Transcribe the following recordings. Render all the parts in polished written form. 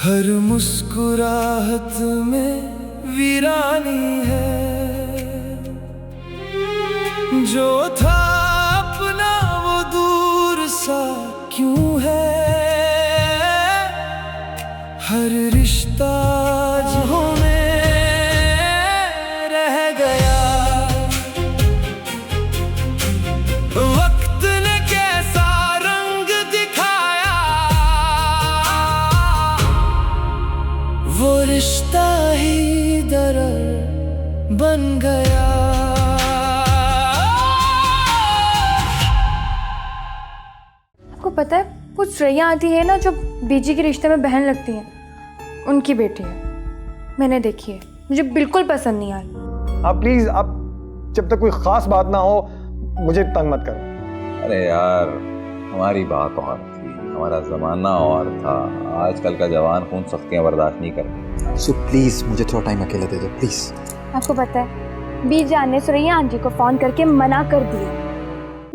हर मुस्कुराहट में वीरानी है, जो था अपना वो दूर सा क्यों है। हर रिश्ता जहाँ में रह गया, वक्त ने कैसा रंग दिखाया, वो रिश्ता ही दर्द बन गया। आपको पता है वो श्रेया आंटी है ना, जो बीजी के रिश्ते में बहन लगती हैं, उनकी बेटी है। मैंने देखी है, मुझे बिल्कुल पसंद नहीं आई। आप प्लीज, आप जब तक कोई खास बात ना हो मुझे तंग मत करो। अरे यार, हमारी बात और थी, हमारा जमाना और था। आजकल का जवान खून सख्तियां बर्दाश्त नहीं करते। सो प्लीज मुझे थोड़ा टाइम अकेला दे दो प्लीज। आपको पता है बीजान ने श्रेया आंटी को फोन करके मना कर दिया।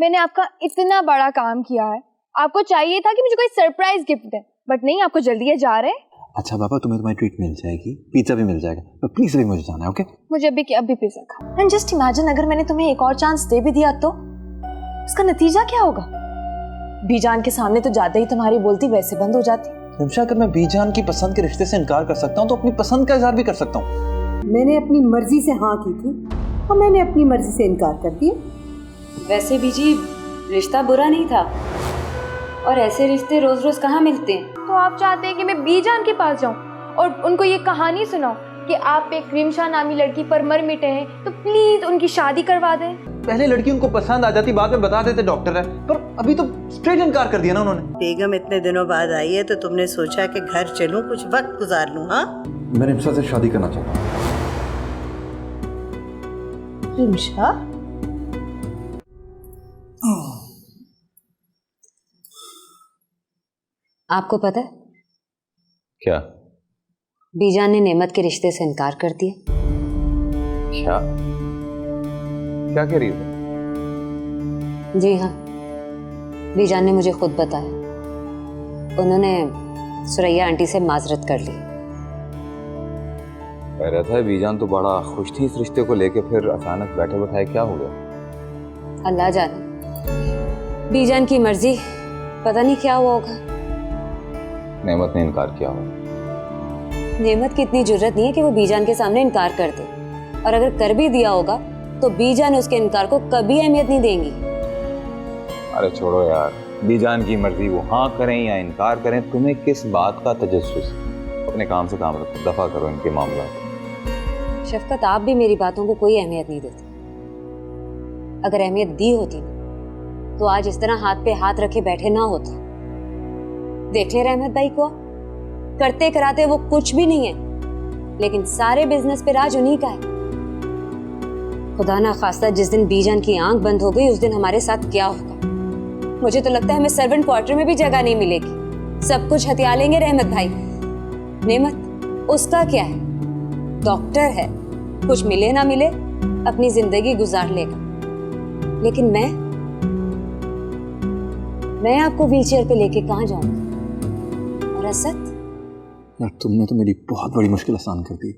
मैंने आपका इतना बड़ा काम किया है, आपको चाहिए था कि मुझे कोई सरप्राइज गिफ्ट दे, बट नहीं, आपको जल्दी है जा रहे हैं। अच्छा पापा, तुम्हें तुम्हारी ट्रीट मिल जाएगी, पिज्जा भी मिल जाएगा, पर प्लीज अभी मुझे जाना है। ओके मुझे अभी पिज्जा खाना। एंड जस्ट इमेजिन, अगर मैंने तुम्हें एक और चांस दे भी दिया तो उसका नतीजा क्या होगा? बीजान के सामने तो जाते ही तुम्हारी बोलती वैसे बंद हो जाती। रिमशा, अगर मैं बीजान की पसंद के रिश्ते से इनकार कर सकता हूँ तो अपनी पसंद का इजहार भी कर सकता हूँ। मैंने अपनी मर्जी से हाँ की थी और मैंने अपनी मर्जी से इनकार कर दिया। वैसे भी जी, रिश्ता बुरा नहीं था, और ऐसे रिश्ते रोज रोज कहाँ मिलते हैं। तो आप चाहते हैं कि मैं बीजान के पास जाऊं और उनको ये कहानी सुनाऊं कि आप एक रिमशा नामी लड़की पर मर मिटे हैं, तो प्लीज उनकी शादी करवा दें। पहले लड़की उनको पसंद आ जाती, बाद में बता देते डॉक्टर है, पर अभी तो स्ट्रेट इनकार कर दिया ना उन्होंने। बेगम इतने दिनों बाद आई है तो तुमने सोचा कि घर चलूं, कुछ वक्त गुजार लूं। हाँ, मैं रिमशा से शादी करना चाहता हूँ। रिमशा? आपको पता है क्या? बीजान ने नेमत के रिश्ते से इनकार कर दिया। क्या क्या कह रही हो? जी हाँ, बीजान ने मुझे खुद बताया। उन्होंने सुरैया आंटी से माजरत कर ली। कह रहा था बीजान तो बड़ा खुश थी इस रिश्ते को लेके, फिर अचानक बैठे बैठाए क्या हो गया? अल्लाह जाने, बीजान की मर्जी, पता नहीं क्या हुआ होगा। नेमत ने इनकार किया होगा। नेमत की इतनी जुर्रत नहीं है कि वो बीजान के सामने इनकार कर दे, और अगर कर भी दिया होगा तो बीजान उसके इनकार को कभी अहमियत नहीं देंगी। अरे छोड़ो यार, बीजान की मर्जी, वो हाँ करें या इनकार करें, तुम्हें किस बात का तजस्सुस? अपने काम से काम रखो, दफा करो इनके मामला। शफकत, आप भी मेरी बातों को कोई अहमियत नहीं देते। अगर अहमियत दी होती ना, तो आज इस तरह हाथ पे हाथ रखे बैठे ना होते। देख ले रहमत भाई को, करते कराते वो कुछ भी नहीं है, लेकिन सारे बिजनेस पे राज उन्हीं का है। खुदा ना खास्ता जिस दिन बीजान की आंख बंद हो गई, उस दिन हमारे साथ क्या होगा? मुझे तो लगता है हमें सर्वेंट क्वार्टर में भी जगह नहीं मिलेगी। सब कुछ हथिया लेंगे रहमत भाई। नेमत, उसका क्या है? डॉक्टर है, कुछ मिले ना मिले अपनी जिंदगी गुजार लेगा। लेकिन मैं आपको व्हीलचेयर पे लेके कहाँ जाऊंगी? और असद, यार तुमने तो मेरी बहुत बड़ी मुश्किल आसान कर दी,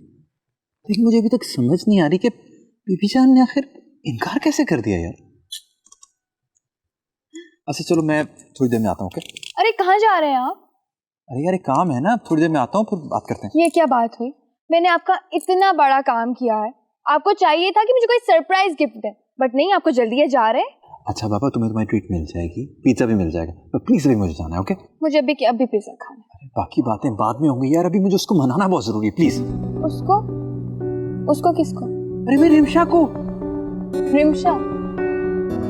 लेकिन मुझे अभी तक समझ नहीं आ रही कि बीबी जान ने आखिर इनकार कैसे कर दिया यार। अच्छा चलो, मैं थोड़ी देर में आता हूँ। ओके? अरे कहाँ जा रहे हैं आप? अरे यार एक काम है ना, थोड़ी देर में आता हूँ, फिर बात करते हैं। ये क्या बात हुई? मैंने आपका इतना बड़ा काम किया है, आपको चाहिए था कि मुझे कोई सरप्राइज गिफ्ट दे, बट नहीं, आपको जल्दी है जा रहे हैं। अच्छा पापा, तुम्हें तुम्हारी ट्रीट मिल जाएगी, पिज्जा भी मिल जाएगा, पर प्लीज अभी मुझे जाना है। ओके? मुझे अभी पिज्जा खाना। अरे बाकी बातें बाद में होंगी यार, अभी मुझे उसको मनाना बहुत जरूरी है, प्लीज। उसको किसको? अरे मैं रिमशा को। रिमशा?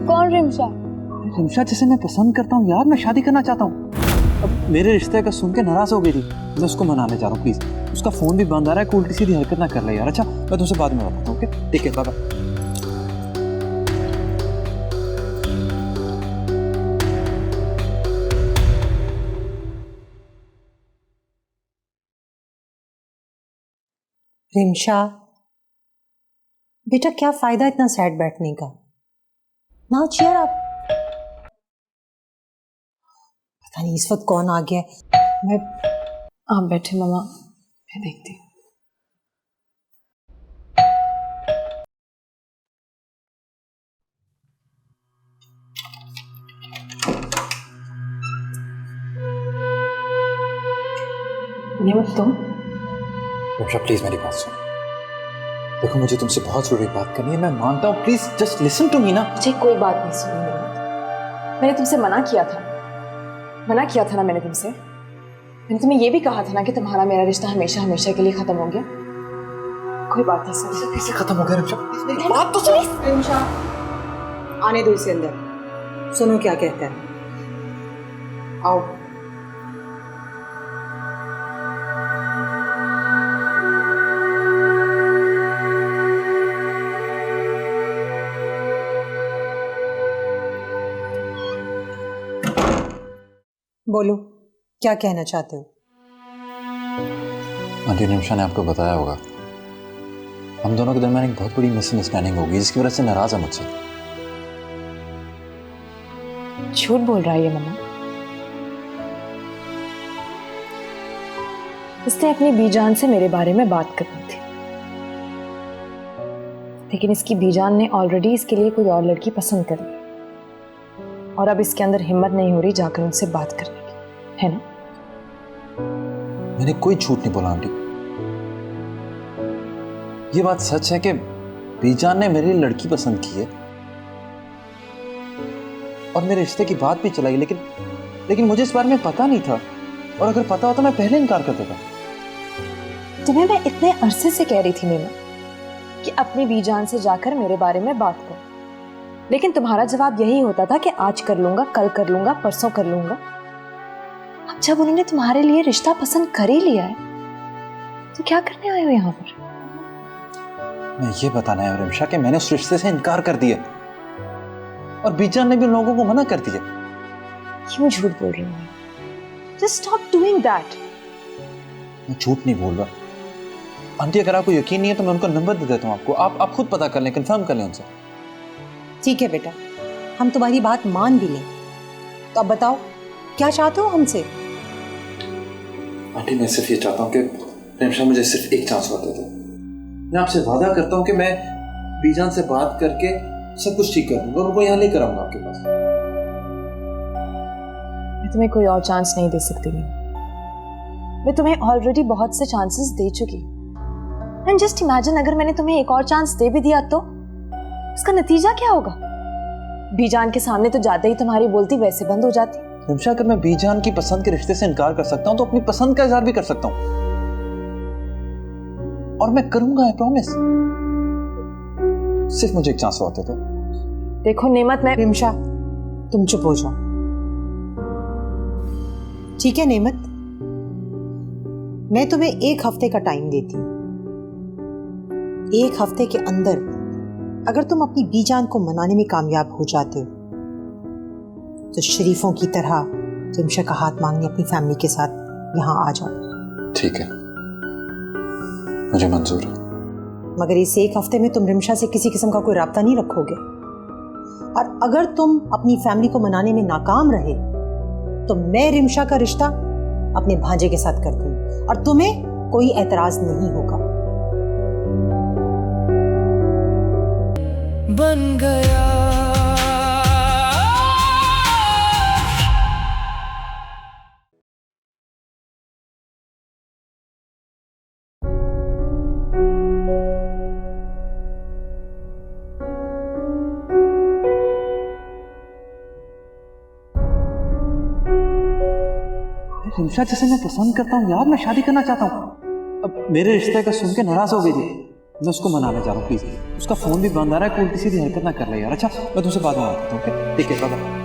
कौन रिमशा? रिमशा जिसे मैं पसंद करता हूँ यार, मैं शादी करना चाहता हूँ। अब मेरे रिश्ते का सुन के नाराज हो गई थी, मैं उसको मनाने जा रहा हूँ, प्लीज। उसका फोन भी बंद आ रहा है, कोई उल्टी सीधी हरकत ना कर ले यार। अच्छा मैं तुमसे बाद में बताता हूँ। Okay, take care, bye bye. Rimsha बेटा, क्या फायदा इतना सैड बैठने का? Now cheer up. पता नहीं इस वक्त कौन आ गया। मैं आप बैठे मम्मा, मैं देखती हूँ। निमित तुम? रिम्शा प्लीज मेरी बात सुनो। देखो मुझे तुमसे बहुत जरूरी बात करनी है, मैं मानता हूँ, please just listen to me ना। मुझे कोई बात नहीं सुनी निमित। मैंने तुमसे मना किया था ना मैंने तुम्हें ये भी कहा था ना कि तुम्हारा मेरा रिश्ता हमेशा हमेशा के लिए खत्म हो गया। कोई बात नहीं सुनी। कैसे खत्म हो गया रिम्शा? प्लीज मेरी बात तो सुनो। रिम्शा, आने दो इसे अंदर, सुनो क्या कहता है। आओ। बोलो, क्या कहना चाहते हो? आंटी, निमिषा ने आपको बताया होगा हम दोनों के दरमियान एक बहुत बड़ी मिसअंडरस्टैंडिंग होगी, जिसकी वजह से नाराज है मुझसे। झूठ बोल रहा है ये मम्मा। इसने अपनी बीजान से मेरे बारे में बात करनी थी, लेकिन इसकी बीजान ने ऑलरेडी इसके लिए कोई और लड़की पसंद कर ली, और अब इसके अंदर हिम्मत नहीं हो रही जाकर उनसे बात करने की, है ना? मैंने कोई झूठ नहीं बोला आंटी। ये बात सच है कि बीजान ने मेरी लड़की पसंद की है और मेरे रिश्ते की बात भी चलाई, लेकिन मुझे इस बारे में पता नहीं था, और अगर पता होता मैं पहले इनकार कर देता। तुम्हें मैं इतने अरसे से कह रही थी नीमा कि अपनी बीजान से जाकर मेरे बारे में बात करो, लेकिन तुम्हारा जवाब यही होता था कि आज कर लूंगा, कल कर लूंगा, परसों कर लूंगा। अब जब उन्होंने तुम्हारे लिए रिश्ता पसंद कर ही लिया है तो क्या करने आए हो यहाँ पर? मैं ये बताना है रिम्शा कि मैंने उस रिश्ते से इनकार कर दिया और बीजान ने भी उन लोगों को मना कर दिया। क्यों झूठ बोल रही हो? Just stop doing that. मैं झूठ नहीं बोल रहा आंटी, अगर आपको यकीन नहीं है तो मैं उनका नंबर दे देता हूँ आपको, आप खुद पता कर लें, कंफर्म कर लें उनसे। ठीक है बेटा, हम तुम्हारी बात मान भी लें, तो अब बताओ क्या चाहते हो हमसे? आंटी, मैं सिर्फ ये चाहता हूँ कि रिम्शा मुझे सिर्फ एक चांस और दे दे। मैं आपसे वादा करता हूँ कि मैं बीजान से बात करके सब कुछ ठीक कर दूंगा और उनको यहाँ लेकर आऊंगा आपके पास। मैं तुम्हें कोई और चांस नहीं दे सकती। मैं तुम्हें ऑलरेडी बहुत से चांसेस दे चुकी हूँ। एंड जस्ट इमेजिन, अगर मैंने तुम्हें एक और चांस दे भी दिया तो उसका नतीजा क्या होगा? बीजान के सामने तो जाते ही तुम्हारी बोलती वैसे बंद हो जाती। रिम्शा, अगर मैं बीजान की पसंद के रिश्ते से इनकार कर सकता हूँ तो अपनी पसंद का इजहार भी कर सकता हूँ, और मैं करूंगा, आई प्रॉमिस। सिर्फ मुझे एक चांस और दे दो। देखो नेमत, मैं रिम्शा, तुम चुप हो जाओ, ठीक है? नेमत, मैं तुम्हें एक हफ्ते का टाइम देती हूँ। एक हफ्ते के अंदर अगर तुम अपनी बीजान को मनाने में कामयाब हो जाते हो तो शरीफों की तरह रिम्शा का हाथ मांगने अपनी फैमिली के साथ यहाँ आ जाओ। ठीक है, मुझे मंजूर है। मगर इस एक हफ्ते में तुम रिम्शा से किसी किस्म का कोई राब्ता नहीं रखोगे, और अगर तुम अपनी फैमिली को मनाने में नाकाम रहे तो मैं रिम्शा का रिश्ता अपने भांजे के साथ कर दूंगी और तुम्हें कोई एतराज नहीं होगा। बन गया रिम्शा जिसे मैं पसंद करता हूँ यार, मैं शादी करना चाहता हूँ। अब मेरे रिश्ते का सुन के नाराज हो गई थी, मैं उसको मनाने जा रहा हूँ, प्लीज। उसका फोन भी बंद आ रहा है, कोई उल्टी सीधी हरकत ना कर ले यार। अच्छा, मैं तुमसे बाद में बात करता हूँ, ओके? ठीक है, बाय।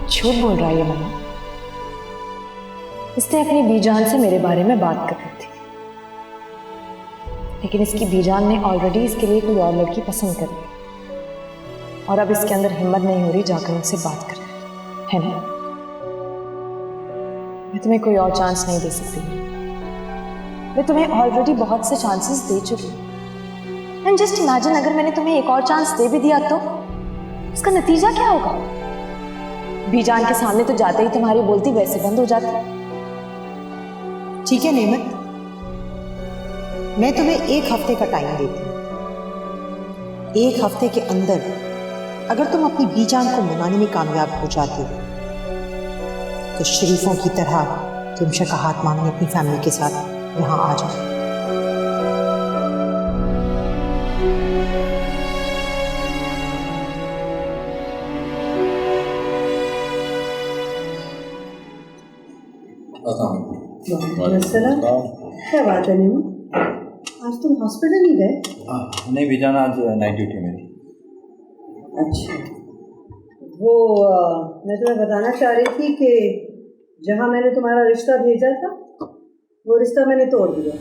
झूठ बोल रहा है ये मम्मा। इसने अपनी बीजान से मेरे बारे में बात करनी थी, लेकिन इसकी बीजान ने ऑलरेडी इसके लिए कोई और लड़की पसंद कर ली, और अब इसके अंदर हिम्मत नहीं हो रही जाकर उनसे बात करने की, है ना? मैं तुम्हें कोई और चांस नहीं दे सकती। मैं तुम्हें ऑलरेडी बहुत से चांसेस दे चुकी हूँ। एंड जस्ट इमेजिन अगर मैंने तुम्हें एक और चांस दे भी दिया तो उसका नतीजा क्या होगा? बीजान के सामने तो जाते ही तुम्हारी बोलती वैसे बंद हो जाती। ठीक है नेमत, मैं तुम्हें 1 हफ्ते का टाइम देती हूँ। 1 हफ्ते के अंदर अगर तुम अपनी बीजान को मनाने में कामयाब हो जाते हो तो शरीफों की तरह रिमशा का हाथ मांगने अपनी फैमिली के साथ यहाँ आ जाओ। क्या बात है नीमू, आज तुम हॉस्पिटल नहीं गए? नहीं बीजान, आज नाइट ड्यूटी मेरी। अच्छा, वो मैं तुम्हें बताना चाह रही थी कि जहाँ मैंने तुम्हारा रिश्ता भेजा था वो रिश्ता मैंने तोड़ दिया।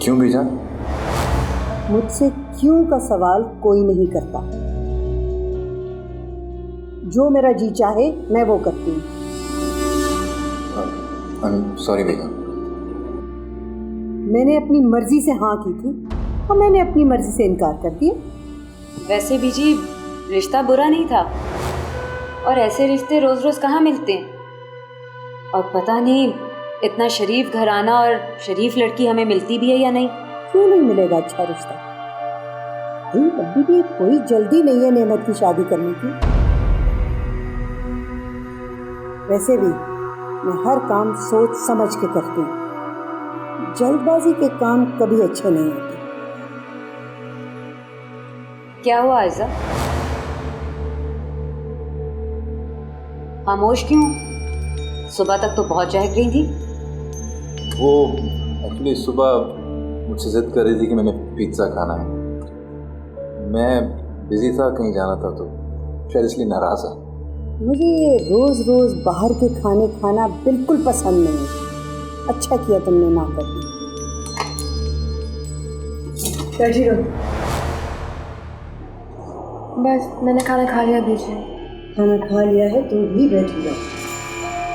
क्यों बीजान? मुझसे क्यों का सवाल कोई नहीं करता। जो मेरा जी चाहे मैं वो करती हूँ। सॉरी बीजान। मैंने अपनी मर्जी से हाँ की थी और मैंने अपनी मर्जी से इनकार कर दिया। वैसे भी जी रिश्ता बुरा नहीं था, और ऐसे रिश्ते रोज रोज कहाँ मिलते हैं। और पता नहीं इतना शरीफ घराना और शरीफ लड़की हमें मिलती भी है या नहीं। क्यों नहीं मिलेगा अच्छा रिश्ता? भाई अभी भी कोई जल्दी नहीं है नेमत की शादी करने की। वैसे भी मैं हर काम सोच समझ के करती हूँ। जल्दबाजी के काम कभी अच्छे नहीं होते। क्या हुआ आयजा, खामोश क्यों? सुबह तक तो बहुत चहक रही थी। वो एक्चुअली सुबह मुझसे जिद कर रही थी कि मैंने पिज़्ज़ा खाना है। मैं बिजी था, कहीं जाना था, तो शायद इसलिए नाराज़ है। मुझे ये रोज़ रोज़ बाहर के खाने खाना बिल्कुल पसंद नहीं है। अच्छा किया तुमने ना कर दी। बैठी रहो। बस मैंने खाना खा लिया बीच में। खाना खा लिया है तो भी बैठी रहो।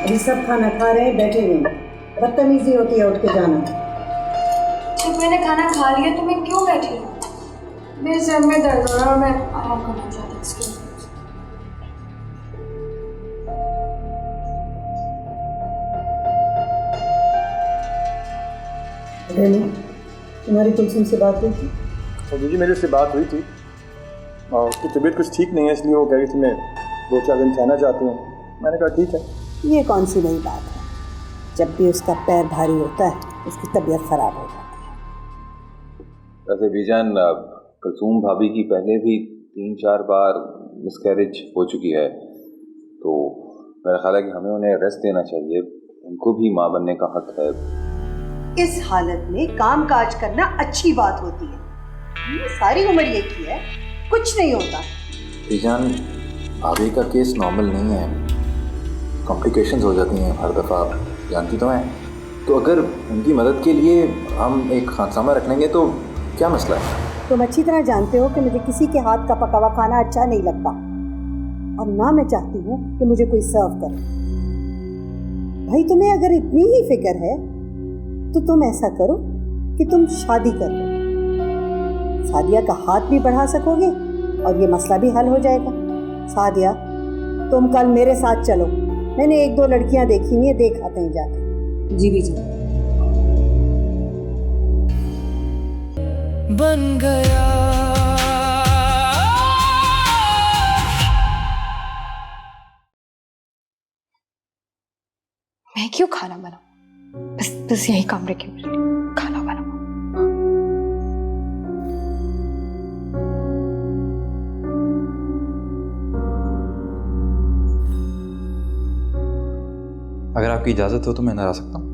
अभी सब खाना खा रहे हैं, बैठे नहीं। बदतमीजी होती है उठ के जाना। जब मैंने खाना खा लिया तो मैं क्यों बैठी हूँ? मेरे सर में दर्द हो रहा है और मैं आराम करना चाहती हूँ। इसके लिए रेनू, तुम्हारी कुलसुम से बात हुई थी? तो जी मेरी उससे बात हुई थी और उसकी तबीयत कुछ ठीक नहीं है, इसलिए वो कह रही थी मैं 2-4 दिन सहना चाहती हूँ। मैंने कहा ठीक है। ये कौन सी नई बात है? जब भी उसका पैर भारी होता है उसकी तबीयत खराब हो जाती है। वैसे बीजान, कुलसूम भाभी की पहले भी 3-4 बार मिसकैरेज हो चुकी है, तो मेरा ख्याल है कि हमें उन्हें रेस्ट देना चाहिए। उनको भी माँ बनने का हक है। इस हालत में काम काज करना अच्छी बात होती है। हमने सारी उम्र ये की है, कुछ नहीं होता। बीजान, भाभी का केस नॉर्मल नहीं है, कॉम्प्लिकेशंस हो जाती हैं हर दफ़ा, आप जानती तो हैं। तो अगर उनकी मदद के लिए हम एक खानसामा रख लेंगे तो क्या मसला है? तुम अच्छी तरह जानते हो कि मुझे किसी के हाथ का पका हुआ खाना अच्छा नहीं लगता, और ना मैं चाहती हूँ कि मुझे कोई सर्व करे। भाई तुम्हें अगर इतनी ही फिक्र है तो तुम ऐसा करो कि तुम शादी कर लो। सादिया का हाथ भी बढ़ा सकोगे और ये मसला भी हल हो जाएगा। सादिया, तुम कल मेरे साथ चलो। मैंने 1-2 लड़कियां देखी हुई है, देख आते हैं जाके। जी बीजी। बन गया मैं क्यों खाना बनाऊं? बस यही काम रखे खाना बनाऊं। अगर आपकी इजाज़त हो तो मैं अंदर आ सकता हूँ?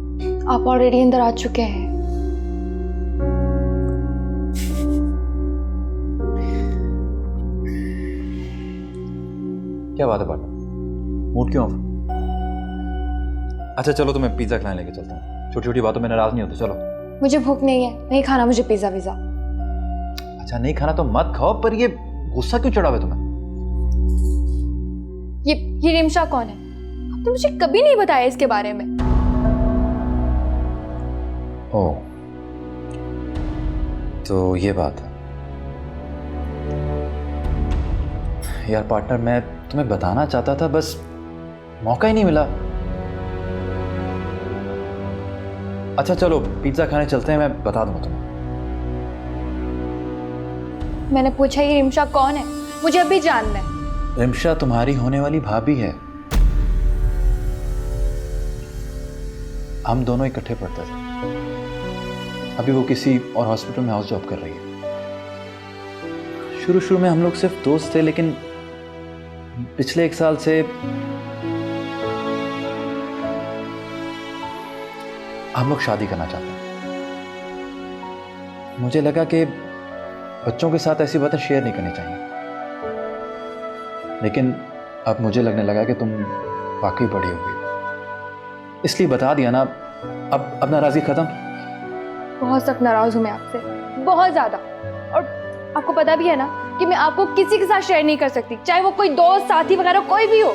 आप ऑलरेडी अंदर आ चुके हैं। क्या बात है बाटा, मूड क्यों ऑफ? अच्छा चलो, तो मैं पिज़्ज़ा खिलाने लेके चलता हूँ। छोटी छोटी बातों में नाराज़ नहीं होते। चलो। मुझे भूख नहीं है, नहीं खाना मुझे पिज़्ज़ा विज़्ज़ा। अच्छा नहीं खाना तो मत खाओ, पर ये गुस्सा क्यों चढ़ा हुआ तुम्हें? ये रिमशा कौन है? तो मुझे कभी नहीं बताया इसके बारे में। ओह, तो ये बात है। यार पार्टनर, मैं तुम्हें बताना चाहता था, बस मौका ही नहीं मिला। अच्छा चलो पिज्जा खाने चलते हैं, मैं बता दूंगा तुम्हें। मैंने पूछा ये रिमशा कौन है, मुझे अभी जानना है। रिमशा तुम्हारी होने वाली भाभी है। हम दोनों इकट्ठे पढ़ते थे। अभी वो किसी और हॉस्पिटल में हाउस जॉब कर रही है। शुरू शुरू में हम लोग सिर्फ दोस्त थे, लेकिन पिछले 1 साल से हम लोग शादी करना चाहते हैं। मुझे लगा कि बच्चों के साथ ऐसी बातें शेयर नहीं करनी चाहिए, लेकिन अब मुझे लगने लगा कि तुम वाकई बड़ी हो गई, इसलिए बता दिया ना। अब नाराजगी खत्म। बहुत सख्त नाराज हूं मैं आपसे, बहुत ज्यादा। और आपको पता भी है ना कि मैं आपको किसी के साथ शेयर नहीं कर सकती, चाहे वो कोई दोस्त, साथी वगैरह कोई भी हो।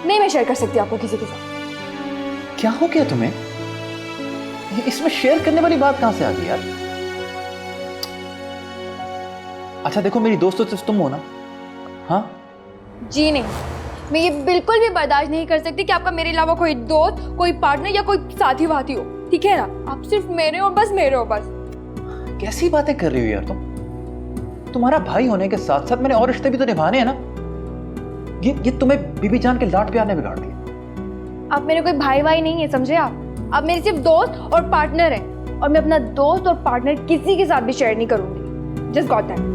नहीं मैं शेयर कर सकती आपको किसी के साथ। क्या हो गया तुम्हें? इसमें शेयर करने वाली बात कहां से आ गई यार? अच्छा देखो, मेरी दोस्त तो सिर्फ तुम हो ना? हाँ जी नहीं, मैं ये बिल्कुल भी बर्दाश्त नहीं कर सकती कि आपका मेरे अलावा कोई दोस्त, कोई पार्टनर या कोई साथी वाथी हो, ठीक है ना? आप सिर्फ मेरे हो, बस मेरे हो बस। कैसी बातें कर रही हो यार तुम? तुम्हारा भाई होने के साथ साथ मैंने और रिश्ते भी तो निभाने हैं ना। ये तुम्हें बीबी जान के लाड प्यार ने बिगाड़ दिया। आप मेरे कोई भाई भाई नहीं है, समझे आप मेरे सिर्फ दोस्त और पार्टनर हैं, और मैं अपना दोस्त और पार्टनर किसी के साथ भी शेयर नहीं करूंगी। Just got that.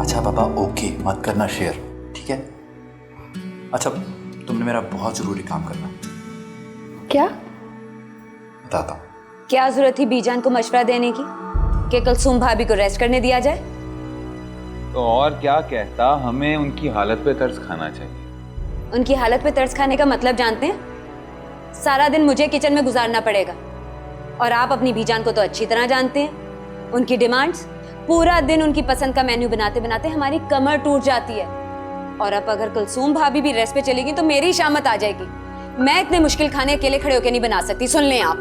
अच्छा पापा, ओके मत करना शेयर, ठीक है? अच्छा तुमने मेरा बहुत जरूरी काम करना। क्या? बताता हूँ। क्या जरूरत थी बीजान को मशवरा देने की कि कुलसूम भाभी को रेस्ट करने दिया जाए? तो और क्या कहता, हमें उनकी हालत पे तरस खाना चाहिए। उनकी हालत पे तरस खाने का मतलब जानते हैं? सारा दिन मुझे किचन में गुजारना पड़ेगा, और आप अपनी बीजान को तो अच्छी तरह जानते हैं। उनकी डिमांड्स, पूरा दिन उनकी पसंद का मेन्यू बनाते बनाते हमारी कमर टूट जाती है। और अब अगर कुलसूम भाभी भी रेस्ट पे चलेगी तो मेरी शामत आ जाएगी। मैं इतने मुश्किल खाने अकेले खड़े होकर नहीं बना सकती, सुन लें आप।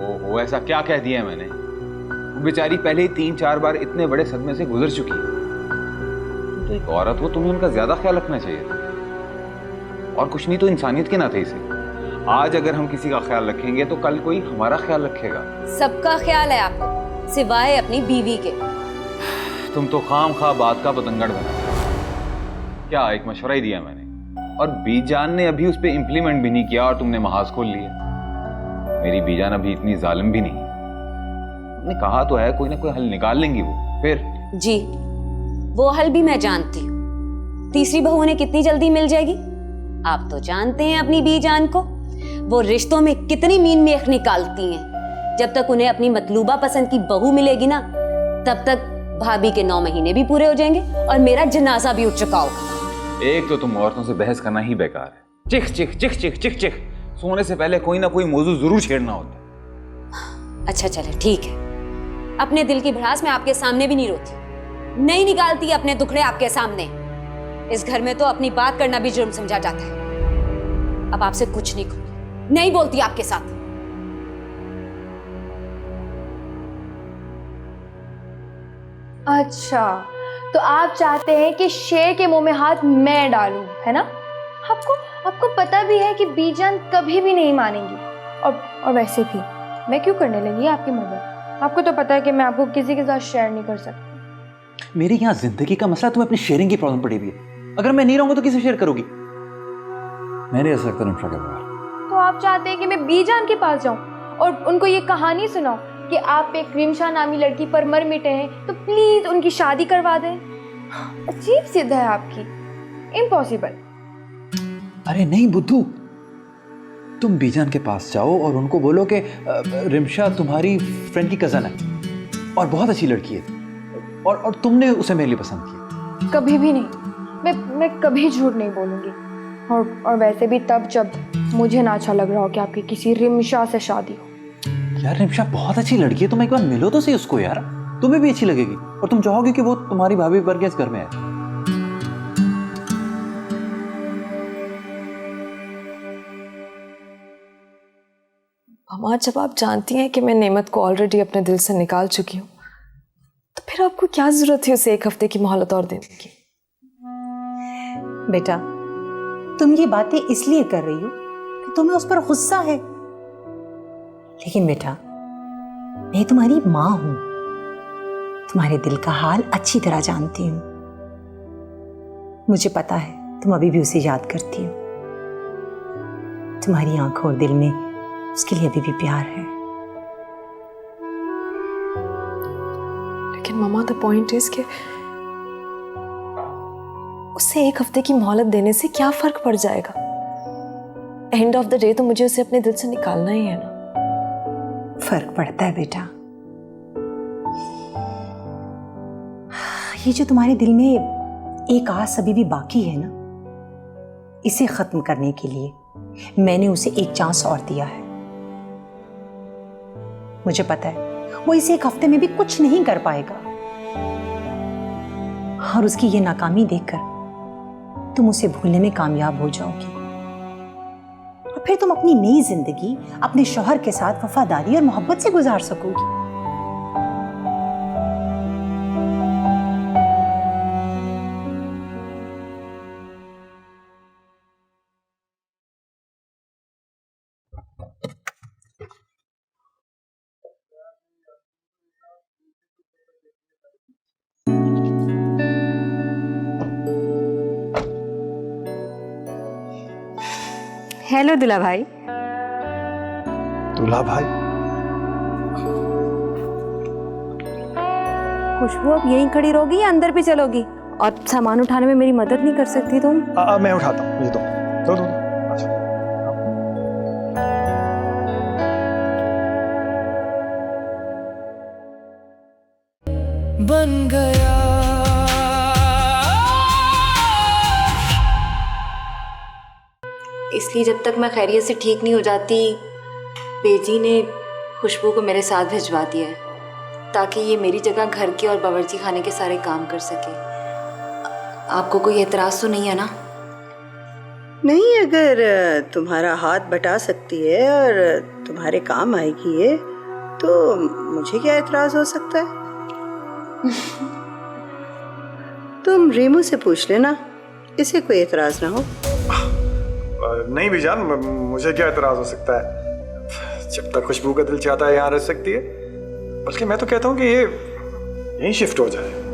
ओहो, ऐसा क्या कह दिया मैंने? वो बेचारी पहले ही 3-4 बार इतने बड़े सदमे से गुजर चुकी है। तुम तो एक औरत हो, तुम्हें उनका ज्यादा ख्याल रखना चाहिए था। और कुछ नहीं तो इंसानियत के नाते से आज अगर हम किसी का ख्याल रखेंगे तो कल कोई हमारा ख्याल रखेगा। सबका ख्याल है आपको, सिवाय अपनी बीवी के। तुम तो खाम खा बात का पतंगड़ बना। क्या एक मशवरा ही दिया मैंने, और बीजान ने अभी उस पर इम्प्लीमेंट भी नहीं किया और तुमने महाज खोल लिया। मेरी बीजान अभी इतनी जालिम भी नहीं। तुमने कहा तो है कोई ना कोई हल निकाल लेंगी वो। फिर जी, वो हल भी मैं जानती हूँ। तीसरी बहू उन्हें कितनी जल्दी मिल जाएगी आप तो जानते हैं अपनी बीजान को। वो रिश्तों में कितनी मीन मेख निकालती हैं। जब तक उन्हें अपनी मतलूबा पसंद की बहू मिलेगी ना, तब तक भाभी के 9 महीने भी पूरे हो जाएंगे और मेरा जनाजा भी उठ चुका होगा। एक तो तुम औरतों से बहस करना ही बेकार है। चिख चिख चिख चिख चिख चिख, सोने से पहले कोई ना कोई मौजू जरूर छेड़ना होता है। अच्छा चले ठीक है, अपने दिल की भड़ास मैं आपके सामने भी नहीं रोती, नहीं निकालती अपने दुखड़े आपके सामने। इस घर में तो अपनी बात करना भी जुर्म समझा जाता है। अब आपसे कुछ नहीं कहूंगी, नहीं बोलती आपके साथ। अच्छा, तो आप चाहते हैं कि शेर के मुंह में हाथ मैं डालूं, है ना? आपको पता भी है कि बीजान कभी भी नहीं मानेंगी। और वैसे भी मैं क्यों करने लगी आपकी मदद? आपको तो पता है कि मैं आपको किसी के साथ शेयर नहीं कर सकती। मेरी यहाँ जिंदगी का मसला, तुम्हें अपनी शेयरिंग की प्रॉब्लम पड़ी हुई है। अगर मैं नहीं रहूंगा तो किसे शेयर करोगी? मैं नहीं रह सकता रिमशा के बगैर। तो आप चाहते हैं कि मैं बीजान के पास जाऊं और उनको ये कहानी सुनाऊं कि आप एक रिमशा नामी लड़की पर मर मिटे हैं, तो प्लीज उनकी शादी करवा दें? अजीब जिद है आपकी, इम्पॉसिबल। अरे नहीं बुद्धू, तुम बीजान के पास जाओ और उनको बोलो कि रिमशा तुम्हारी फ्रेंड की कजन है और बहुत अच्छी लड़की है, और तुमने उसे मेरे लिए पसंद किया। कभी भी नहीं, मैं कभी झूठ नहीं बोलूंगी। और वैसे भी तब जब मुझे ना अच्छा लग रहा हो कि आपकी किसी रिमशा से शादी हो। यार रिमशा बहुत अच्छी लड़की है, तुम एक बार मिलो तो सही उसको यार, तुम्हें भी अच्छी लगेगी और तुम चाहोगे कि वो तुम्हारी भाभी बन के इस घर में है। मामा जब आप जानती हैं कि मैं नेमत को ऑलरेडी अपने दिल से निकाल चुकी हूँ, तो फिर आपको क्या जरूरत थी उसे 1 हफ्ते की मोहलत और देने की? बेटा, तुम ये बातें इसलिए कर रही हो कि तुम्हें उस पर गुस्सा है, लेकिन बेटा मैं तुम्हारी माँ हूं, तुम्हारे दिल का हाल अच्छी तरह जानती हूँ। मुझे पता है तुम अभी भी उसे याद करती हो, तुम्हारी आंखों और दिल में उसके लिए अभी भी प्यार है। लेकिन मामा द पॉइंट इज कि उसे 1 हफ्ते की मोहलत देने से क्या फर्क पड़ जाएगा? एंड ऑफ द डे तो मुझे उसे अपने दिल से निकालना ही है ना। फर्क पड़ता है बेटा। ये जो तुम्हारे दिल में एक आस अभी भी बाकी है ना, इसे खत्म करने के लिए मैंने उसे एक चांस और दिया है। मुझे पता है वो इसे 1 हफ्ते में भी कुछ नहीं कर पाएगा, और उसकी ये नाकामी देखकर तुम उसे भूलने में कामयाब हो जाओगी, और फिर तुम अपनी नई जिंदगी अपने शौहर के साथ वफादारी और मोहब्बत से गुजार सकोगी। हेलो दुल्हा भाई। दूल्हा भाई? खुशबू अब यहीं खड़ी रहोगी या अंदर भी चलोगी? और सामान उठाने में मेरी मदद नहीं कर सकती तुम? मैं उठाता हूँ, ये दो। अच्छा। बन गया इसलिए जब तक मैं खैरियत से ठीक नहीं हो जाती, बेजी ने खुशबू को मेरे साथ भिजवा दिया है, ताकि ये मेरी जगह घर के और बावर्ची खाने के सारे काम कर सके। आपको कोई एतराज़ तो नहीं है ना? नहीं, अगर तुम्हारा हाथ बटा सकती है और तुम्हारे काम आएगी ये, तो मुझे क्या एतराज़ हो सकता है? तुम रीमू से पूछ लेना, इसे कोई एतराज़ ना हो। नहीं बीजान, मुझे क्या एतराज़ हो सकता है? जब तक खुशबू का दिल चाहता है यहाँ रह सकती है, बल्कि मैं तो कहता हूँ कि ये यहीं शिफ्ट हो जाए।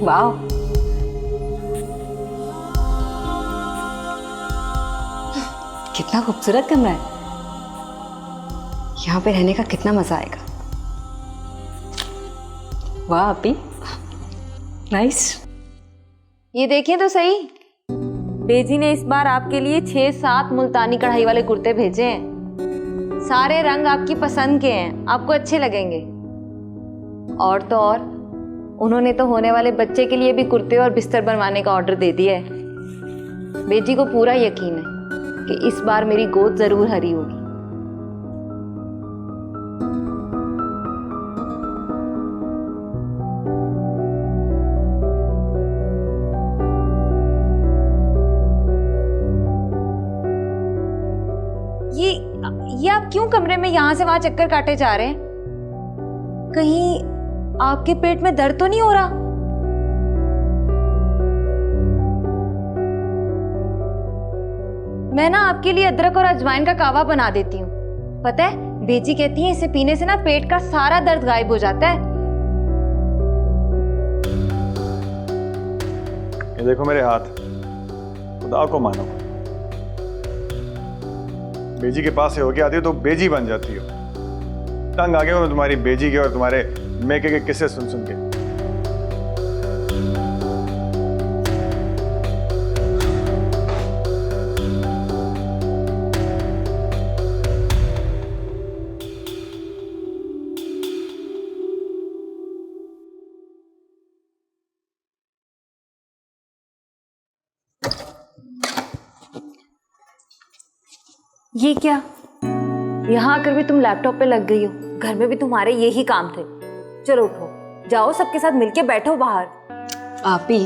वाह, कितना खूबसूरत कमरा है। यहाँ पे रहने का कितना मजा आएगा। वाह अपी, नाइस। ये देखिए तो सही, बेजी ने इस बार आपके लिए 6-7 मुल्तानी कढ़ाई वाले कुर्ते भेजे हैं। सारे रंग आपकी पसंद के हैं, आपको अच्छे लगेंगे। और तो और उन्होंने तो होने वाले बच्चे के लिए भी कुर्ते और बिस्तर बनवाने का ऑर्डर दे दिया है। बेटी को पूरा यकीन है कि इस बार मेरी गोद जरूर हरी होगी। ये आप क्यों कमरे में यहां से वहां चक्कर काटे जा रहे हैं? कहीं आपके पेट में दर्द तो नहीं हो रहा? मैं ना आपके लिए अदरक और अजवाइन का कावा बना देती हूँ। पता है, बेजी कहती है इसे पीने से ना पेट का सारा दर्द गायब हो जाता है। ये देखो मेरे हाथ, खुदा को मानो, बेजी के पास से होके आती हो तो बेजी बन जाती हो। तंग आ गए हो तुम्हारी बेजी के और तुम्हारे मेके के किस्से सुन सुन के। ये क्या, यहाँ आकर भी तुम लैपटॉप पे लग गई हो? घर में भी तुम्हारे यही काम थे। चलो उठो, जाओ सबके साथ मिलके बैठो बाहर। आपी,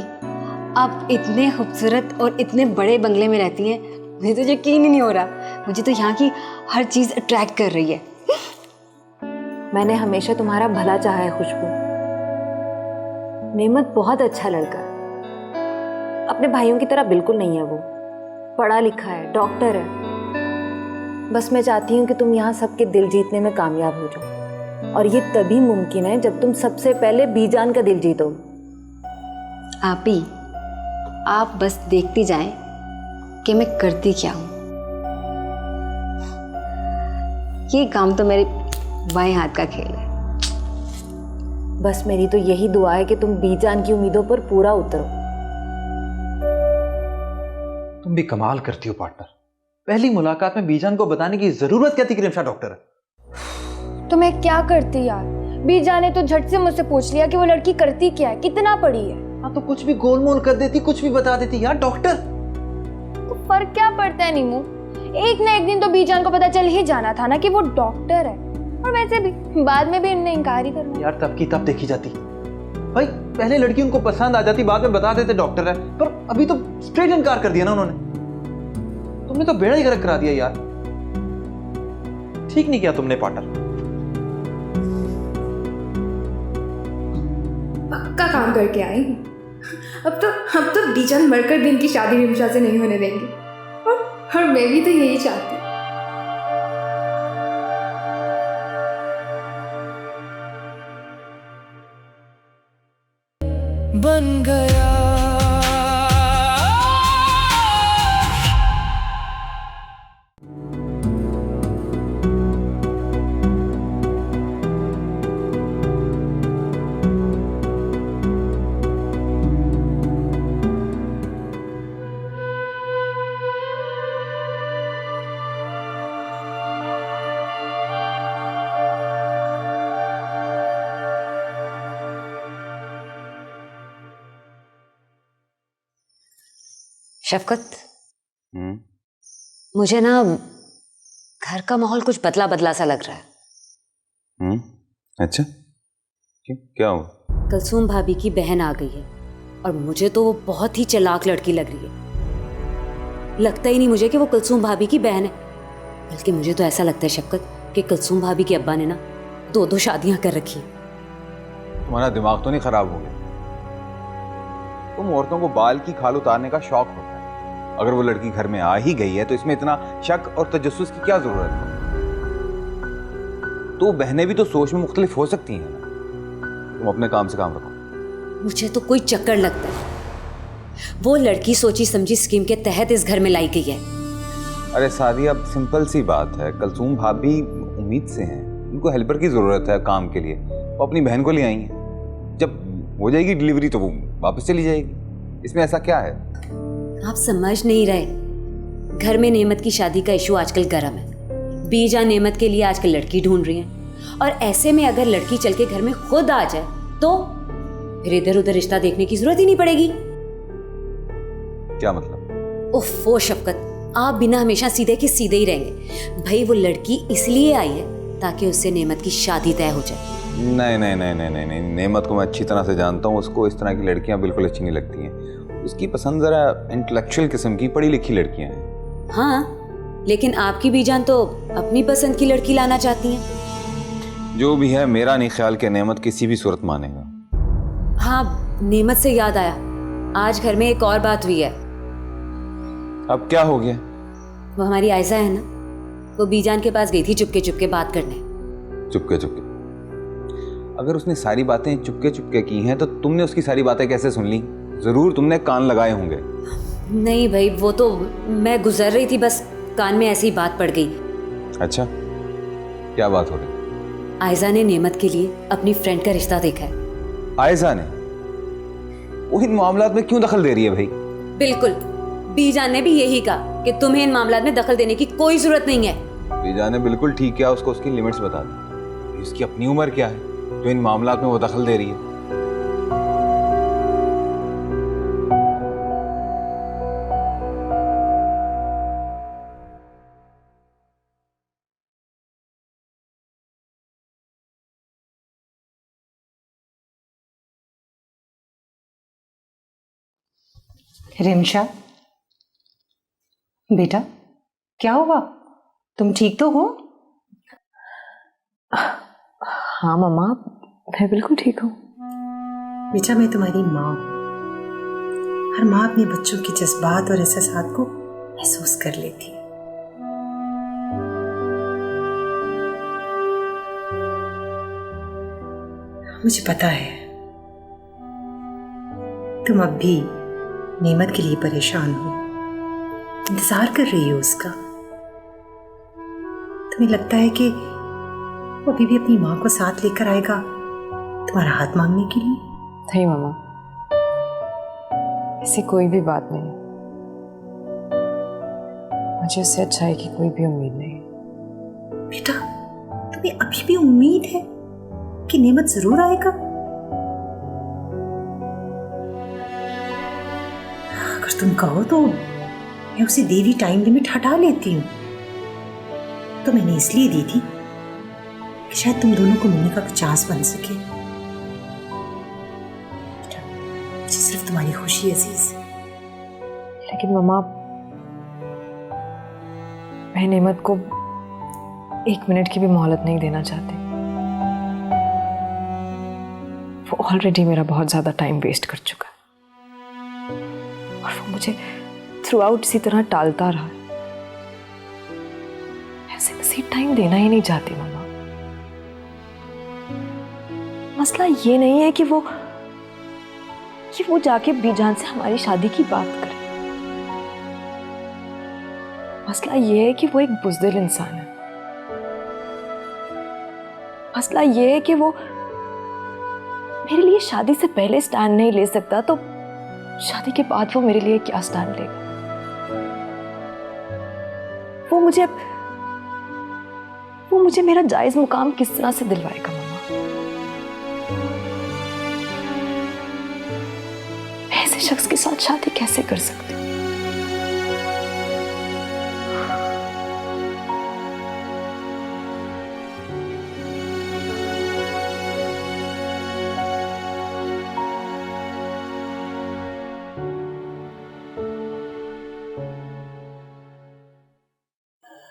आप इतने खूबसूरत और इतने बड़े बंगले में रहती हैं, मुझे तो यकीन ही नहीं हो रहा। मुझे तो यहाँ की हर चीज अट्रैक्ट कर रही है। मैंने हमेशा तुम्हारा भला चाहा है खुशबू। नेमत बहुत अच्छा लड़का है, अपने भाइयों की तरह बिल्कुल नहीं है वो। पढ़ा लिखा है, डॉक्टर है। बस मैं चाहती हूँ कि तुम यहाँ सबके दिल जीतने में कामयाब हो जाओ, और ये तभी मुमकिन है जब तुम सबसे पहले बीजान का दिल जीतोगे। आपी, आप बस देखती जाएं कि मैं करती क्या हूँ। ये काम तो मेरे बाएं हाथ का खेल है। बस मेरी तो यही दुआ है कि तुम बीजान की उम्मीदों पर पूरा उतरो। तुम भी कमाल करती हो पार्टनर। पहली मुलाकात में बीजान को बताने की जरूरत क्या थी कि रिम्शा डॉक्टर है? तो मैं क्या करती यार, बीजा ने तो झट से मुझसे पूछ लिया कि वो लड़की करती क्या है, कितना पढ़ी है। हाँ तो कुछ भी गोलमोल कर देती, कुछ भी बता देती यार। डॉक्टर तो फर्क क्या पड़ता है नीमू, एक ना एक दिन तो बीजान को पता चल ही जाना था ना कि वो डॉक्टर है। और वैसे भी बाद में भी इनने इनकार ही करना यार। तब की तब देखी जाती भाई, पहले लड़की उनको पसंद आ जाती, बाद में बता देते डॉक्टर है। पर अभी तो स्ट्रेट इनकार कर दिया ना उन्होंने। तुमने तो बेड़ा ही गर्क करा दिया यार। ठीक नहीं किया तुमने पार्टनर। पक्का काम करके आई हूँ। अब तो बीजान मरकर भी इनकी शादी रिम्शा से नहीं होने देंगे, और मैं भी तो यही चाहती हूँ। बन गया शफकत, मुझे ना घर का माहौल कुछ बदला बदला सा लग रहा है। अच्छा, क्यों, क्या हुआ? कुलसूम भाभी की बहन आ गई है, और मुझे तो वो बहुत ही चालाक लड़की लग रही है। लगता ही नहीं मुझे कि वो कुलसूम भाभी की बहन है, बल्कि मुझे तो ऐसा लगता है शफकत कि कुलसूम भाभी के अब्बा ने ना 2-2 शादियां कर रखी। तुम्हारा दिमाग तो नहीं खराब हो गया? तुम औरतों को बाल की खाल उतारने का शौक होता है। अगर वो लड़की घर में आ ही गई है तो इसमें इतना शक और तजस्सुस की क्या जरूरत है? तो बहनें भी तो सोच में मुख्तलिफ हो सकती हैं ना। तुम अपने काम से काम रखो। मुझे तो कोई चक्कर लगता है। वो लड़की सोची समझी स्कीम के तहत इस घर में लाई गई है। अरे सादी, अब सिंपल सी बात है। कुलसूम भाभी उम्मीद से हैं, उनको हेल्पर की जरूरत है काम के लिए। वो अपनी बहन को ले आई हैं। जब हो जाएगी डिलीवरी तो वो वापस चली जाएगी। इसमें ऐसा क्या है? आप समझ नहीं रहे। घर में नेमत की शादी का इशू आजकल गर्म है। बीजा नेमत के लिए आजकल लड़की ढूंढ रही हैं, और ऐसे में अगर लड़की चल के घर में खुद आ जाए तो फिर इधर उधर रिश्ता देखने की जरूरत ही नहीं पड़ेगी। क्या मतलब? ओफो शफकत, आप बिना हमेशा सीधे के सीधे ही रहेंगे। भाई वो लड़की इसलिए आई है ताकि उससे नेमत की शादी तय हो जाए। नहीं नहीं नहीं नहीं नहीं नहीं, नेमत को मैं अच्छी तरह से जानता हूँ। उसको इस तरह की लड़कियाँ बिल्कुल अच्छी नहीं लगती हैं। उसकी पसंद ज़रा इंटेलेक्चुअल किस्म की, पढ़ी लिखी लड़कियाँ हैं। हाँ, लेकिन आपकी बीजान तो अपनी पसंद की लड़की लाना चाहती हैं। जो भी है, मेरा नहीं ख्याल कि नेमत किसी भी सूरत मानेगा। हाँ, नेमत से याद आया, आज घर में एक और बात हुई है। अब क्या हो गया? वो हमारी आयजा है ना, वो बीजान के पास गई थी चुपके चुपके बात करने। चुपके चुपके? अगर उसने सारी बातें चुपके चुपके की हैं तो तुमने उसकी सारी बातें कैसे सुन ली? जरूर तुमने कान लगाए होंगे। नहीं भाई, वो तो मैं गुजर रही थी, बस कान में ऐसी बात पड़ गई। अच्छा, क्या बात हो रही? आयजा ने नेमत के लिए अपनी फ्रेंड का रिश्ता देखा है। आयजा ने? वो इन मामलात में क्यों दखल दे रही है भाई? बिल्कुल, बीजान ने भी यही कहा कि तुम्हें इन मामलात में दखल देने की कोई जरूरत नहीं है। बीजान ने बिल्कुल ठीक किया, उसको उसकी लिमिट्स बता दी। उसकी अपनी उम्र क्या है जो इन मामलात में वो दखल दे रही है? रिमशा, बेटा क्या हुआ? तुम ठीक तो हो? हाँ मम्मा, मैं बिल्कुल ठीक हूँ। बेटा मैं तुम्हारी माँ हूँ। हर माँ अपने बच्चों के जज्बात और एहसासात को महसूस कर लेती है। मुझे पता है तुम अब भी नेमत के लिए परेशान हो, इंतजार कर रही हो उसका। तुम्हें लगता है कि वो अभी भी अपनी माँ को साथ लेकर आएगा तुम्हारा हाथ मांगने के लिए? नहीं मम्मा, ऐसी कोई भी बात नहीं। मुझे उससे अच्छाई की कोई भी उम्मीद नहीं है। बेटा तुम्हें अभी भी उम्मीद है कि नेमत जरूर आएगा? अगर तुम कहो तो मैं उसे देवी टाइम लिमिट हटा लेती हूँ। तो मैंने इसलिए दी थी कि शायद तुम दोनों को मिलने का चांस बन सके। मुझे सिर्फ तुम्हारी खुशी अजीज है। लेकिन मम्मा, मैं नेमत को 1 मिनट की भी मोहलत नहीं देना चाहती। वो ऑलरेडी मेरा बहुत ज्यादा टाइम वेस्ट कर चुका है और वो मुझे थ्रू आउट इसी तरह टालता रहा। मैं उसे मज़ीद टाइम देना ही नहीं चाहती मम्मा। मसला ये नहीं है कि वो जाके बीजान से हमारी शादी की बात करे। मसला ये है कि वो एक बुज़दिल इंसान है। मसला ये है कि वो मेरे लिए शादी से पहले स्टैंड नहीं ले सकता, तो शादी के बाद वो मेरे लिए क्या स्टैंड लेगा? वो मुझे मेरा जायज मुकाम किस तरह से दिलवाएगा मम्मा? मैं ऐसे शख्स के साथ शादी कैसे कर सकती हूँ?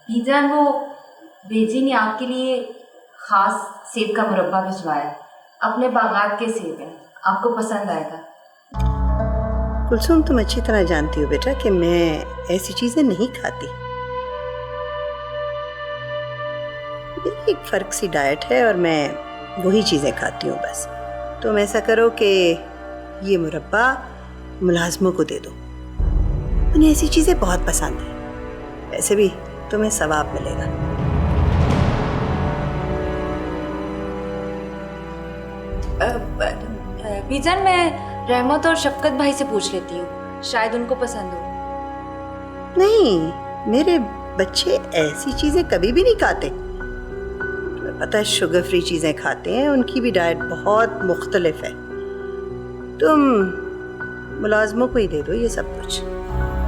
बीजान, वो बेजी ने आपके लिए खास सेब का मुरब्बा भिजवाया है। अपने बागात के सेब हैं, आपको पसंद आएगा। कुलसुम, तुम अच्छी तरह जानती हो बेटा कि मैं ऐसी चीजें नहीं खाती। मेरी एक फर्क सी डाइट है और मैं वही चीजें खाती हूँ बस। तुम ऐसा करो कि ये मुरब्बा मुलाजमों को दे दो, उन्हें ऐसी चीजें बहुत पसंद है। वैसे भी तुम्हें सवाब मिलेगा। बीजान, मैं रहमत और शफकत भाई से पूछ लेती हूँ, शायद उनको पसंद हो। नहीं, मेरे बच्चे ऐसी चीजें कभी भी नहीं खाते। तुम्हें पता है शुगर फ्री चीजें खाते हैं, उनकी भी डाइट बहुत मुख्तलिफ है। तुम मुलाजमों को ही दे दो ये सब कुछ।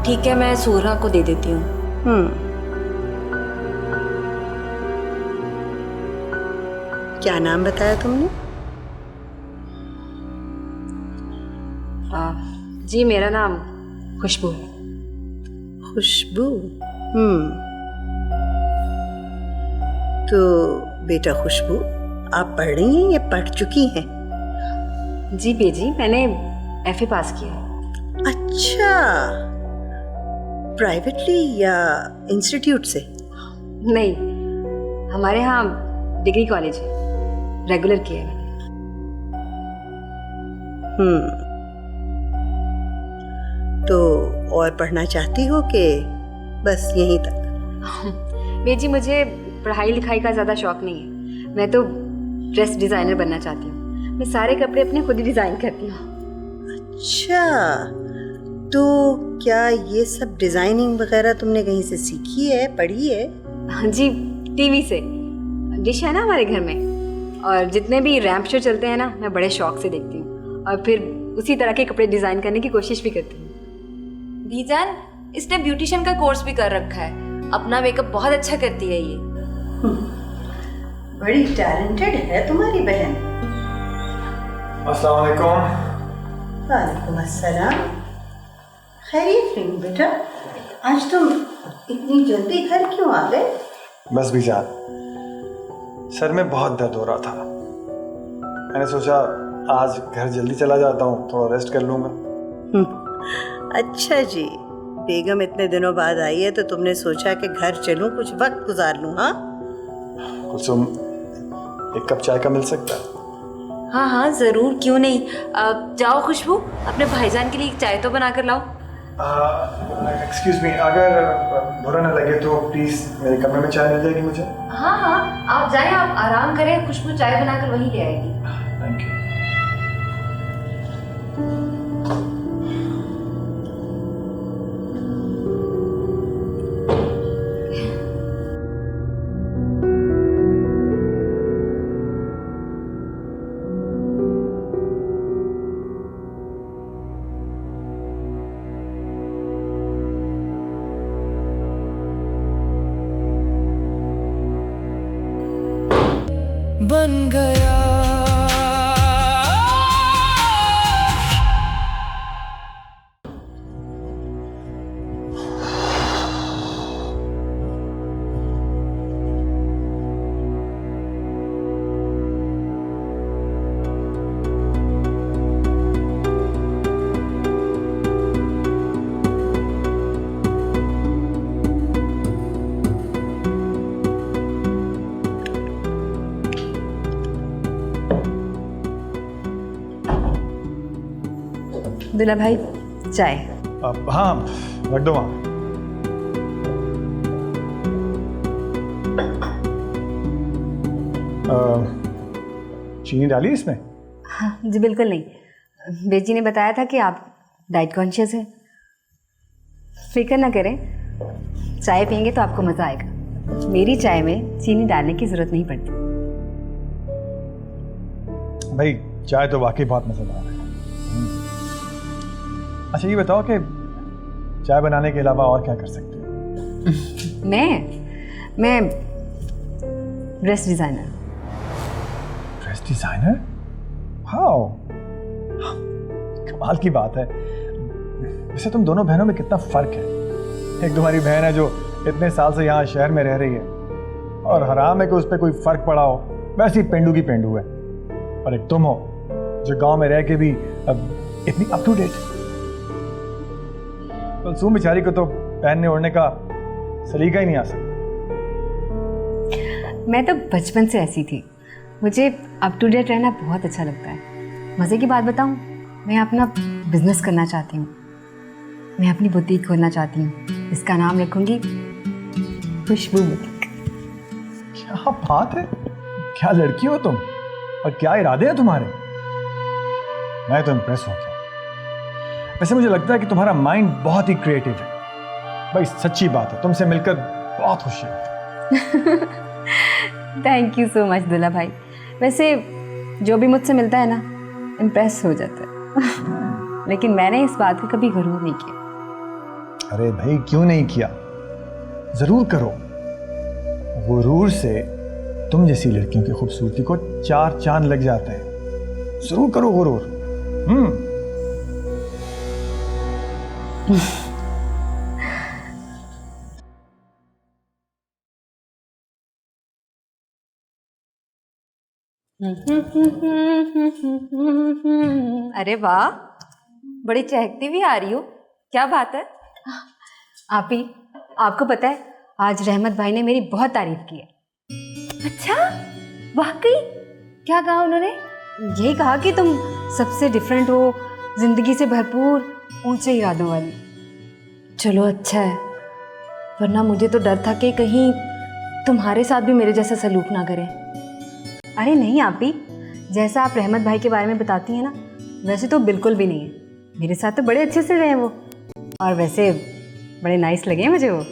ठीक है, मैं सूरा को दे देती हूँ। क्या नाम बताया तुमने? जी, मेरा नाम खुशबू है। खुशबू? तो बेटा खुशबू, आप पढ़ रही हैं या पढ़ चुकी हैं? जी बेजी, मैंने FA पास किया है। अच्छा, प्राइवेटली या इंस्टीट्यूट से? नहीं, हमारे यहाँ डिग्री कॉलेज है, रेगुलर किया है मैंने। तो और पढ़ना चाहती हो कि बस यहीं तक? बेजी, मुझे पढ़ाई लिखाई का ज़्यादा शौक नहीं है। मैं तो ड्रेस डिज़ाइनर बनना चाहती हूँ। मैं सारे कपड़े अपने खुद ही डिज़ाइन करती हूँ। अच्छा, तो क्या ये सब डिज़ाइनिंग वगैरह तुमने कहीं से सीखी है, पढ़ी है? जी, टीवी से। डिश है ना हमारे घर में, और जितने भी रैंप शो चलते हैं ना, मैं बड़े शौक से देखती हूँ और फिर उसी तरह के कपड़े डिज़ाइन करने की कोशिश भी करती हूँ। बीजान, इसने ब्यूटिशियन का कोर्स भी कर रखा है। अपना मेकअप बहुत अच्छा करती है ये। बड़ी टैलेंटेड है तुम्हारी बहन। अस्सलाम वालेकुम। वालेकुम अस्सलाम। खैरियत नहीं बेटा, आज तुम इतनी जल्दी घर क्यों आ गए? बस भी जान, सर में बहुत दर्द हो रहा था। मैंने सोचा आज घर जल्दी चला जाता हूँ, थोड़ा रेस्ट कर लूँगा। अच्छा जी, बेगम इतने दिनों बाद आई है तो तुमने सोचा कि घर चलूं, कुछ वक्त गुजार लूं। हाँ कुलसुम, एक कप चाय का मिल सकता है? हाँ हाँ ज़रूर, क्यों नहीं। जाओ खुशबू, अपने भाईजान के लिए एक चाय तो बना कर लाओ। एक्सक्यूज मी, अगर बुरा ना लगे तो प्लीज़ मेरे कमरे में चाय मिल जाएगी मुझे? हाँ हाँ, आप जाएं, आप आराम करें, खुशबू चाय बनाकर वहीं ले आएगी। Thank you. बन गया दुल्हा भाई चाय। हाँ, रख दो वहाँ। चीनी डाली इसमें? हाँ जी बिल्कुल नहीं, बेजी ने बताया था कि आप डाइट कॉन्शियस हैं। फिक्र ना करें, चाय पियेंगे तो आपको मज़ा आएगा। मेरी चाय में चीनी डालने की ज़रूरत नहीं पड़ती। भाई चाय तो वाकई बहुत मज़ेदार है। अच्छा ये बताओ कि चाय बनाने के अलावा और क्या कर सकते हो? मैं dress designer. Dress designer? How, कमाल की बात है। वैसे तुम दोनों बहनों में कितना फ़र्क है। एक तुम्हारी बहन है जो इतने साल से यहाँ शहर में रह रही है और हराम है कि उस पर कोई फ़र्क पड़ा हो, वैसी पेंडू की पेंडू है। और एक तुम हो जो गांव में रह के भी अब इतनी अप टू डेट। कुलसूम बेचारी को तो पहनने ओढ़ने का सलीका ही नहीं आ सकता। मैं तो बचपन से ऐसी थी, मुझे अप टू डेट रहना बहुत अच्छा लगता है। मज़े की बात बताऊं, मैं अपना बिजनेस करना चाहती हूँ। मैं अपनी बुटीक खोलना चाहती हूँ, इसका नाम रखूंगी खुशबू बुटीक। क्या बात है, क्या लड़की हो तुम और क्या इरादे हैं तुम्हारे। मैं तो इम्प्रेस हो गया। वैसे मुझे लगता है कि तुम्हारा माइंड बहुत ही क्रिएटिव है। भाई सच्ची बात है, तुमसे मिलकर बहुत खुशी है। थैंक यू सो मच दुल्हा भाई। वैसे जो भी मुझसे मिलता है ना, इम्प्रेस हो जाता है। लेकिन मैंने इस बात का कभी गरूर नहीं किया। अरे भाई क्यों नहीं किया, जरूर करो। गुरूर से तुम जैसी लड़कियों की खूबसूरती को 4 चांद लग जाते हैं। जरूर करो गुरूर। अरे वाह, बड़ी चहकती भी आ रही हो, क्या बात है। आप ही, आपको पता है आज रहमत भाई ने मेरी बहुत तारीफ की है। अच्छा, वाकई? क्या कहा उन्होंने? यही कहा कि तुम सबसे डिफरेंट हो, जिंदगी से भरपूर, ऊंचे इरादों वाली। चलो अच्छा है, वरना मुझे तो डर था कि कहीं तुम्हारे साथ भी मेरे जैसा सलूक ना करें। अरे नहीं आप भी, जैसा आप रहमत भाई के बारे में बताती हैं ना, वैसे तो बिल्कुल भी नहीं है। मेरे साथ तो बड़े अच्छे से रहे वो, और वैसे बड़े नाइस लगे मुझे वो।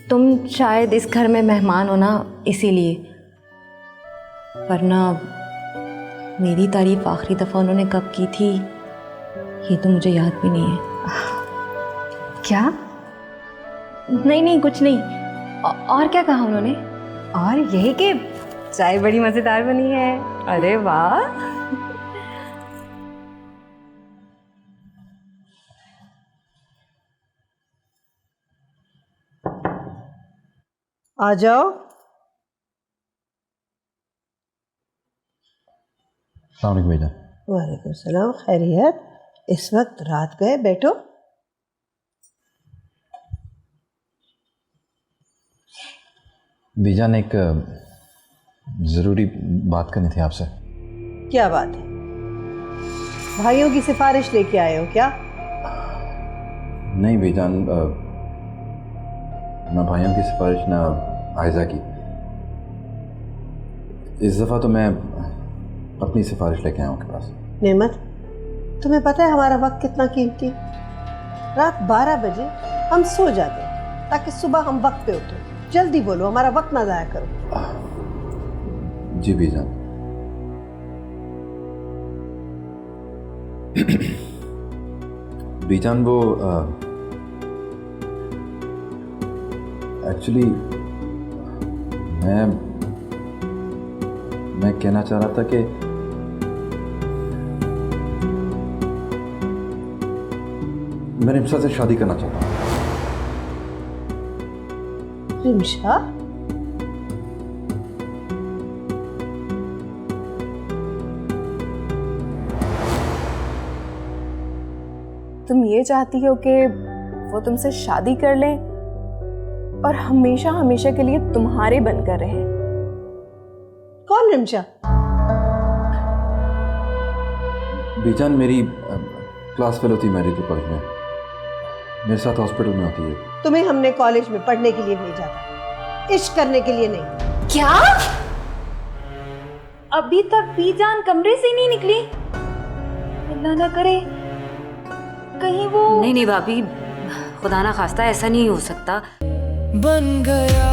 तुम शायद इस घर में मेहमान हो ना, इसीलिए, वरना मेरी तारीफ आखिरी दफ़ा उन्होंने कब की थी ये तो मुझे याद भी नहीं है। क्या? नहीं नहीं कुछ नहीं। और क्या कहा उन्होंने? और यही कि चाय बड़ी मज़ेदार बनी है। अरे वाह। आ जाओ। अस्सलाम वालेकुम बेटा। वालेकुम सलाम, खैरियत? इस वक्त रात गए, बैठो। बीजान, एक ज़रूरी बात करनी थी आपसे। क्या बात है? भाइयों की सिफारिश लेके आए हो क्या? नहीं बीजान, ना भाइयों की सिफारिश ना आयजा की। इस दफ़ा तो मैं अपनी सिफारिश लेके आया हूँ आपके पास। नेमत, तुम्हें पता है हमारा वक्त कितना कीमती? रात 12 बजे हम सो जाते हैं ताकि सुबह हम वक्त पे उठें। जल्दी बोलो, हमारा वक्त ना ज़ाया करो। जी बीजान। बीजान, वो एक्चुअली मैं कहना चाह रहा था कि मैं रिमशा से शादी करना चाहता हूँ। रिमशा? तुम ये चाहती हो कि वो तुमसे शादी कर लें और हमेशा हमेशा के लिए तुम्हारे बनकर रहें? कौन रिमशा? बीजान मेरी क्लास फेलो थी मेडिकल कॉलेज में, मेरे साथ हॉस्पिटल में होती है। तुम्हें हमने कॉलेज में पढ़ने के लिए भेजा था, इश्क करने के लिए नहीं। क्या? अभी तक बीजान कमरे से नहीं निकली? अल्लाह ना करे कहीं वो। नहीं भाभी, खुदा ना खास्ता ऐसा नहीं हो सकता। बन गया